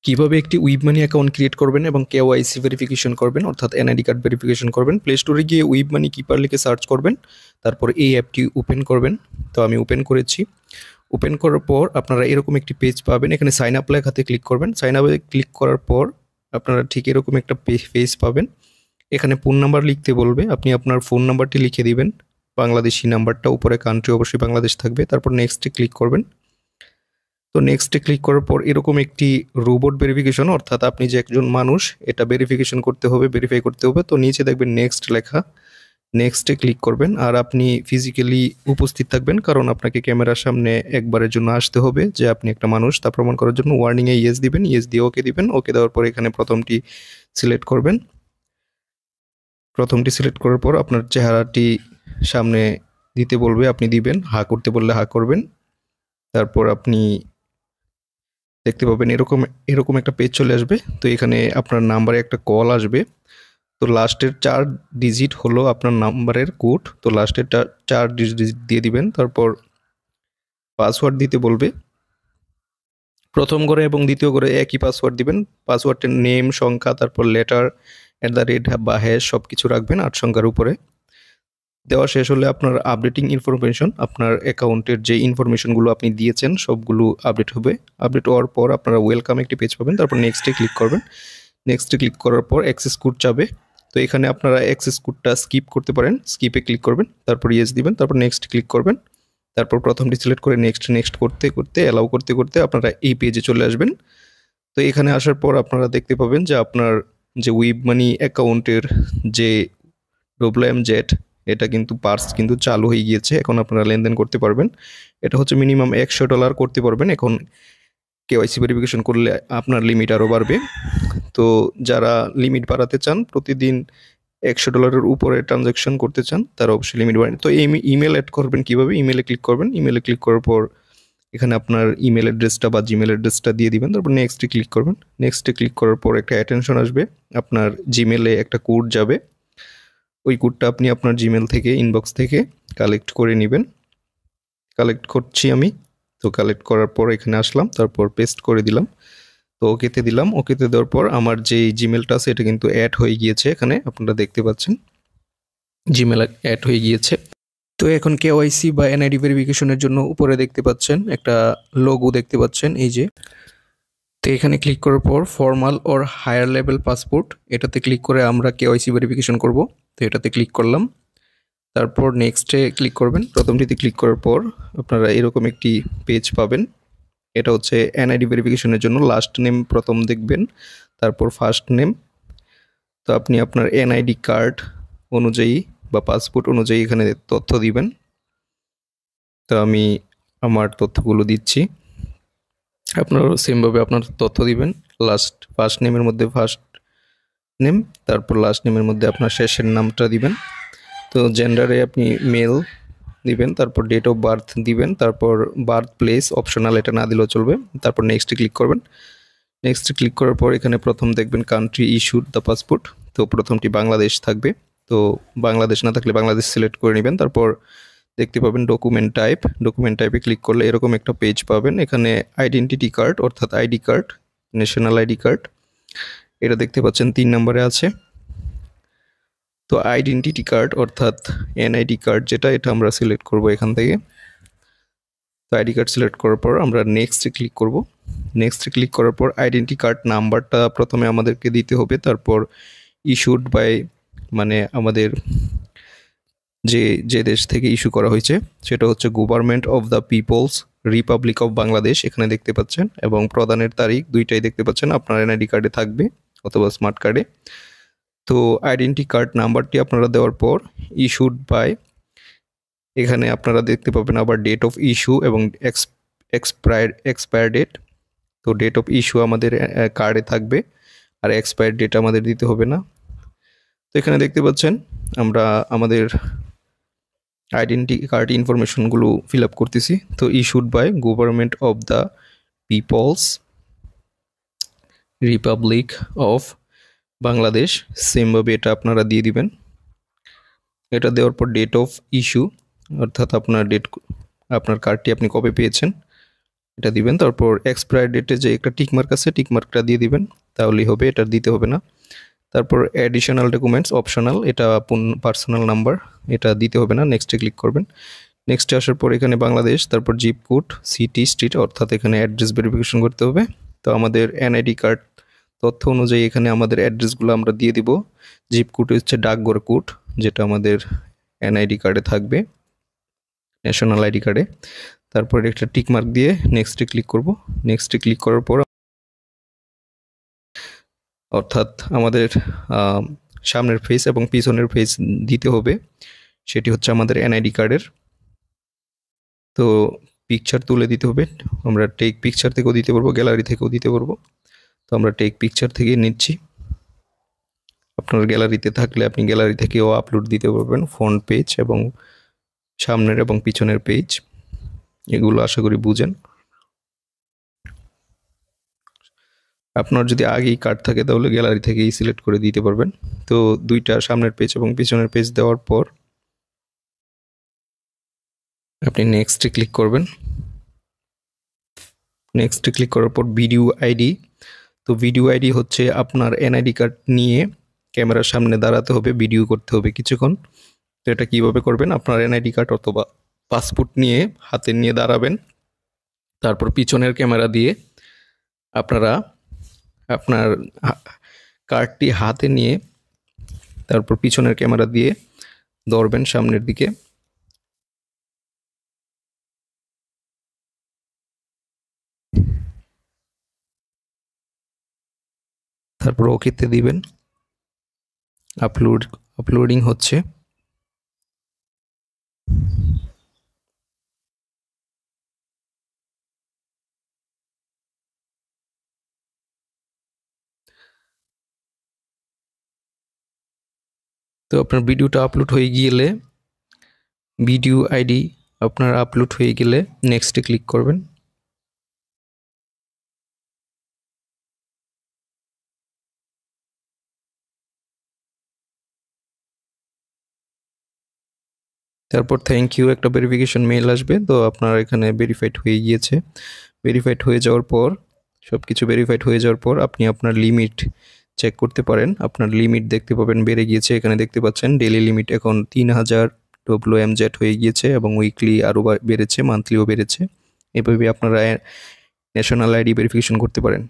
কিভাবে একটি উইব money account create করবেন এবং কেওয়াইসি ভেরিফিকেশন করবেন অর্থাৎ এনআইডি কার্ড ভেরিফিকেশন করবেন। প্লে স্টোরে গিয়ে উইব মানি কিপার লিখে সার্চ করবেন, তারপর এই অ্যাপটি ওপেন করবেন। তো আমি ওপেন করেছি। ওপেন করার পর আপনারা এরকম একটি পেজ পাবেন, এখানে সাইন আপ লেখাতে ক্লিক করবেন। সাইন আপে ক্লিক করার পর আপনারা ঠিক এরকম একটা পেজ পাবেন। এখানে ফোন নাম্বার লিখতে বলবে, আপনি আপনার ফোন নাম্বারটি লিখে দিবেন, বাংলাদেশি নাম্বারটা, উপরে কান্ট্রি অবশ্যই বাংলাদেশ থাকবে। তারপর নেক্সটে ক্লিক করবেন। তো নেক্সটে ক্লিক করার পর এরকম একটি রোবট ভেরিফিকেশন, অর্থাৎ আপনি যে একজন মানুষ এটা ভেরিফিকেশন করতে হবে, ভেরিফাই করতে হবে। তো নিচে দেখবেন নেক্সট লেখা, নেক্সটে ক্লিক করবেন। আর আপনি ফিজিক্যালি উপস্থিত থাকবেন, কারণ আপনাকে ক্যামেরার সামনে একবারের জন্য আসতে হবে যে আপনি একটা মানুষ, তা প্রমাণ করার জন্য ওয়ার্নিংয়ে ইয়েস দিবেন, ইয়েস দিয়ে ওকে দিবেন। ওকে দেওয়ার পর এখানে প্রথমটি সিলেক্ট করবেন। প্রথমটি সিলেক্ট করার পর আপনার চেহারাটি সামনে দিতে বলবে, আপনি দিবেন। হা করতে বললে হা করবেন। তারপর আপনি দেখতে পাবেন এরকম এরকম একটা পেজ চলে আসবে। তো এখানে আপনার নাম্বারে একটা কল আসবে। তো লাস্টের 4 ডিজিট হলো আপনার নাম্বারের কোড। তো লাস্টের 4 ডিজিট দিয়ে দিবেন। তারপর পাসওয়ার্ড দিতে বলবে। প্রথম ঘরে এবং দ্বিতীয় ঘরে একই পাসওয়ার্ড দিবেন। পাসওয়ার্ডের নেম, সংখ্যা, তারপর লেটার, @ বা হ্যাশ সব কিছু রাখবেন 8 সংখ্যার উপরে। দেওয়া শেষ হলে আপনার আপডেটিং ইনফরমেশন, আপনার অ্যাকাউন্টের যে ইনফরমেশনগুলো আপনি দিয়েছেন সবগুলো আপডেট হবে। আপডেট হওয়ার পর আপনারা ওয়েলকাম একটি পেজ পাবেন। তারপর নেক্সটে ক্লিক করবেন। নেক্সটে ক্লিক করার পর অ্যাক্সেস কোড চাবে। তো এখানে আপনারা অ্যাক্সেস কোডটা স্কিপ করতে পারেন, স্কিপে ক্লিক করবেন, তারপর ইয়েস দিবেন, তারপর নেক্সট ক্লিক করবেন। তারপর প্রথমটি সিলেক্ট করে নেক্সট নেক্সট করতে করতে অ্যালাউ করতে করতে আপনারা এই পেজে চলে আসবেন। তো এখানে আসার পর আপনারা দেখতে পাবেন যে আপনার যে উইব মানি অ্যাকাউন্টের যে WMZ, এটা কিন্তু পার্স কিন্তু চালু হয়ে গিয়েছে। এখন আপনারা লেনদেন করতে পারবেন। এটা হচ্ছে মিনিমাম $100 করতে পারবেন। এখন কেওয়াইসি ভেরিফিকেশন করলে আপনার লিমিট আরও বাড়বে। তো যারা লিমিট বাড়াতে চান, প্রতিদিন $100 উপরে ট্রানজাকশন করতে চান, তারা অবশ্যই লিমিট বাড়ান। তো এই ইমেল অ্যাড করবেন কীভাবে? ইমেলে ক্লিক করবেন। ইমেলে ক্লিক করার পর এখানে আপনার ইমেল অ্যাড্রেসটা বা জিমেল অ্যাড্রেসটা দিয়ে দিবেন। তারপর নেক্সটে ক্লিক করবেন। নেক্সটে ক্লিক করার পর একটা অ্যাটেনশন আসবে। আপনার জিমেলে একটা কোড যাবে। ওই কোডটা আপনি আপনার জিমেল থেকে, ইনবক্স থেকে কালেক্ট করে নেবেন। কালেক্ট করছি আমি। তো কালেক্ট করার পর এখানে আসলাম, তারপর পেস্ট করে দিলাম। তো ওকেতে দিলাম। ওকেতে দেওয়ার পর আমার যে জিমেলটা আছে এটা কিন্তু অ্যাড হয়ে গিয়েছে। এখানে আপনারা দেখতে পাচ্ছেন জিমেল অ্যাড হয়ে গিয়েছে। তো এখন কেওয়াইসি বা এনআইডি ভেরিফিকেশনের জন্য উপরে দেখতে পাচ্ছেন একটা লোগো দেখতে পাচ্ছেন, এই যে। তো এখানে ক্লিক করার পর formal or higher level passport, এটাতে ক্লিক করে আমরা কেওয়াইসি ভেরিফিকেশন করব। তো এটাতে ক্লিক করলাম। তারপর নেক্সটে ক্লিক করবেন। প্রথমটিতে ক্লিক করার পর আপনারা এরকম একটি পেজ পাবেন। এটা হচ্ছে এনআইডি ভেরিফিকেশনের জন্য। লাস্ট নেম প্রথম দেখবেন, তারপর ফার্স্ট নেম। তো আপনি আপনার এনআইডি কার্ড অনুযায়ী বা পাসপোর্ট অনুযায়ী এখানে তথ্য দিবেন। তো আমি আমার তথ্যগুলো দিচ্ছি। আপনারাও সেমভাবে আপনার তথ্য দিবেন। ফার্স্ট নেমের মধ্যে ফার্স্ট নেম, তারপর লাস্ট নেমের মধ্যে আপনার শেষের নামটা দিবেন। তো জেন্ডারে আপনি মেল দিবেন, তারপর ডেট অফ বার্থ দিবেন, তারপর বার্থ প্লেস অপশনাল, এটা না দিলেও চলবে। তারপর নেক্সটে ক্লিক করবেন। নেক্সটে ক্লিক করার পর এখানে প্রথম দেখবেন কান্ট্রি ইস্যুড দ্য পাসপোর্ট। তো প্রথমটি বাংলাদেশ থাকবে। তো বাংলাদেশ না থাকলে বাংলাদেশ সিলেক্ট করে নেবেন। তারপর দেখতে পাবেন ডকুমেন্ট টাইপ। ডকুমেন্ট টাইপে ক্লিক করলে এরকম একটা পেজ পাবেন। এখানে আইডেন্টিটি কার্ড অর্থাৎ ID card, national ID card, এটা দেখতে পাচ্ছেন 3 নম্বরে আছে। তো আইডেন্টিটি কার্ড অর্থাৎ এনআইডি কার্ড যেটা, এটা আমরা সিলেক্ট করব এখান থেকে। তো আইডি কার্ড সিলেক্ট করার পর আমরা নেক্সটে ক্লিক করব। নেক্সটে ক্লিক করার পর আইডেন্টি কার্ড নাম্বারটা প্রথমে আমাদেরকে দিতে হবে। তারপর ইস্যুড বাই, মানে আমাদের যে দেশ থেকে ইস্যু করা হয়েছে সেটা হচ্ছে government of the people's republic of Bangladesh, এখানে দেখতে পাচ্ছেন। এবং প্রদানের তারিখ দুইটাই দেখতে পাচ্ছেন, আপনার এনআইডি কার্ডে থাকবে অথবা স্মার্ট কার্ডে। তো আইডেন্টি কার্ড নাম্বারটি আপনারা দেওয়ার পর ইস্যুড বাই, এখানে আপনারা দেখতে পাবেন আবার ডেট অফ ইস্যু এবং এক্সপায়ার ডেট। তো ডেট অফ ইস্যু আমাদের কার্ডে থাকবে, আর এক্সপায়ার ডেট আমাদের দিতে হবে না। তো এখানে দেখতে পাচ্ছেন আমরা আমাদের আইডেন্টি কার্ড ইনফরমেশনগুলো ফিল আপ করতেছি। তো issued by government of the people's republic of Bangladesh, সেমভাবে এটা আপনারা দিয়ে দিবেন। এটা দেওয়ার পর ডেট অফ ইস্যু, অর্থাৎ আপনার কার্ডটি আপনি কবে পেয়েছেন, এটা দিবেন। তারপর এক্সপায়ার ডেটে যে একটা টিক মার্ক আছে, টিক মার্কটা দিয়ে দিবেন, তাহলেই হবে, এটা দিতে হবে না। তারপর অ্যাডিশনাল ডকুমেন্টস অপশনাল, এটা পার্সোনাল নাম্বার, এটা দিতে হবে না, নেক্সটে ক্লিক করবেন। নেক্সটে আসার পর এখানে বাংলাদেশ, তারপর জিপ কোড, সিটি, স্ট্রিট, অর্থাৎ এখানে অ্যাড্রেস ভেরিফিকেশন করতে হবে। তো আমাদের এনআইডি কার্ড তথ্য অনুযায়ী এখানে আমাদের অ্যাড্রেসগুলো আমরা দিয়ে দিব। জিপ কোড হচ্ছে ডাকঘর কোড, যেটা আমাদের এনআইডি কার্ডে থাকবে, ন্যাশনাল আইডি কার্ডে। তারপর একটা টিক মার্ক দিয়ে নেক্সটে ক্লিক করব। নেক্সটে ক্লিক করার পর অর্থাৎ আমাদের সামনের ফেস এবং পিছনের ফেস দিতে হবে, সেটি হচ্ছে আমাদের এনআইডি কার্ডের। তো পিকচার তুলে দিতে হবে, আমরা টেক পিকচার থেকেও দিতে পারবো, গ্যালারি থেকেও দিতে পারবো। তো আমরা টেক পিকচার থেকে নিচ্ছি। আপনার গ্যালারিতে থাকলে আপনি গ্যালারি থেকেও আপলোড দিতে পারবেন, ফ্রন্ট পেজ এবং সামনের এবং পিছনের পেজ, এগুলো আশা করি বুঝেন। আপনার যদি আগেই কার্ড থাকে তাহলে গ্যালারি থেকেই সিলেক্ট করে দিতে পারবেন। তো দুইটা সামনের পেজ এবং পিছনের পেজ দেওয়ার পর আপনি নেক্সটে ক্লিক করবেন। নেক্সটে ক্লিক করার পর ভিডিও আইডি। তো ভিডিও আইডি হচ্ছে আপনার এনআইডি কার্ড নিয়ে ক্যামেরার সামনে দাঁড়াতে হবে, ভিডিও করতে হবে কিছুক্ষণ। তো এটা কীভাবে করবেন, আপনার এনআইডি কার্ড অথবা পাসপোর্ট নিয়ে হাতে নিয়ে দাঁড়াবেন। তারপর পিছনের ক্যামেরা দিয়ে আপনারা আপনার কার্ডটি হাতে নিয়ে তারপর পিছনের ক্যামেরা দিয়ে ধরবেন সামনের দিকে। তারপর ওকেতে দিবেন। আপলোডিং হচ্ছে। তো আপনার ভিডিওটা আপলোড হয়ে গেলে, ভিডিও আইডি আপনার আপলোড হয়ে গেলে নেক্সটে ক্লিক করবেন। তারপর থ্যাংক ইউ একটা ভেরিফিকেশন মেইল আসবে। তো আপনার এখানে ভেরিফাইড হয়ে গিয়েছে। ভেরিফাইড হয়ে যাওয়ার পর, সব কিছু ভেরিফাইড হয়ে যাওয়ার পর আপনি আপনার লিমিট চেক করতে পারেন। আপনার লিমিট দেখতে পাবেন বেড়ে গিয়েছে, এখানে দেখতে পাচ্ছেন ডেইলি লিমিট এখন 3000 WMZ হয়ে গিয়েছে এবং উইকলি আরও বেড়েছে, মান্থলিও বেড়েছে। এভাবে আপনারা ন্যাশনাল আইডি ভেরিফিকেশন করতে পারেন।